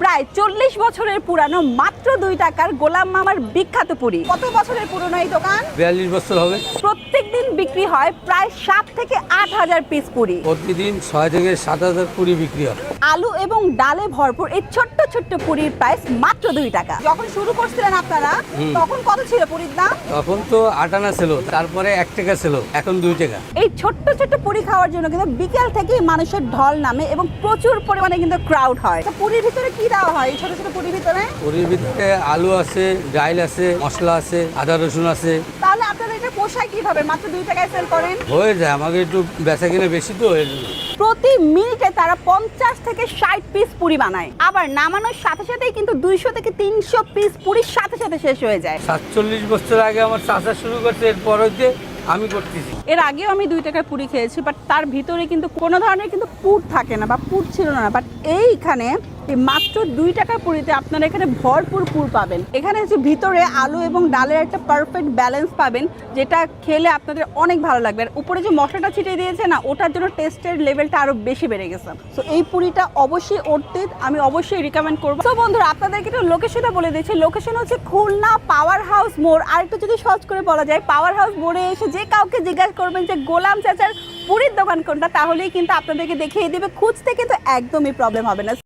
প্রায় 40 বছরের পুরানো মাত্র 2 টাকার গোলাম মামার বিখ্যাত পুরি। কত বছরের পুরনো এই দোকান? 42 বছর হবে। প্রত্যেকদিন বিক্রি হয় প্রায় 7 থেকে 8,000 পিস পুরি। প্রতিদিন 6 থেকে 7,000 পুরি বিক্রি হয়। আলু এবং ডালে ভরপুর এই ছোট্ট ছোট্ট পুরির প্রাইস মাত্র 2 টাকা। যখন শুরু করছিলেন আপনারা তখন কত ছিল পুরির দাম? তখন তো 8 আনা ছিল, তারপরে 1 টাকা ছিল, এখন 2 টাকা। এই ছোট্ট ছোট্ট পুরি খাওয়ার জন্য কিন্তু বিকেল থেকেই মানুষের ঢল নামে এবং প্রচুর পরিমাণে কিন্তু ক্রাউড হয়। তো পুরির ভিতরে কি দেওয়া হয় এই ছোট ছোট পুরির ভিতরে? পুরির ভিতরে আলু আছে, ডাল আছে, মশলা আছে, আদা রসুন আছে। তাহলে আপনারা এটা পোষায় কিভাবে মাত্র 2 টাকায় সেল করেন? হয়ে যায়, আমাকে একটু বেচা কিনে বেশি তো এর জন্য। প্রতি মিনিটে তারা 50 থেকে 60 পিস পুরি বানায়। আবার নামানোর সাথে সাথেই কিন্তু 200 থেকে 300 পিস পুরির সাথে সাথে শেষ হয়ে যায়। 47 বছর আগে আমার চাচা শুরু করছে, এরপর হইতে আমি করতেছি। এর আগেও আমি 2 টাকার পুরি খেয়েছি, বাট তার ভিতরে কিন্তু কোনো ধরনের কিন্তু পুর থাকে না বা পুর ছিল না। বাট এইখানে এই মাত্র 2 টাকার পুরিতে আপনারা এখানে ভরপুর পুর পাবেন। এখানে হচ্ছে ভিতরে আলু এবং ডালের একটা পারফেক্ট ব্যালেন্স পাবেন, যেটা খেলে আপনাদের অনেক ভালো লাগবে। আর উপরে যে মশলাটা ছিটিয়ে দিয়েছে না, ওটার জন্য টেস্টের লেভেলটা আরো বেশি বেড়ে গেছে। সো এই পুরিটা অবশ্যই অর্থ আমি অবশ্যই রিকমেন্ড করবো। তো বন্ধুরা, আপনাদেরকে একটু লোকেশনটা বলে দিচ্ছি। লোকেশন হচ্ছে খুলনা পাওয়ার হাউস মোড়। আর একটু যদি সহজ করে বলা যায়, পাওয়ার হাউস মোড়ে এসে যে কাউকে জিজ্ঞাসা করবেন যে গোলাম চাচার পুরির দোকান কোনটা, তাহলেই কিন্তু আপনাদেরকে দেখিয়ে দিবে। খুঁজতে কিন্তু একদমই প্রবলেম হবে না।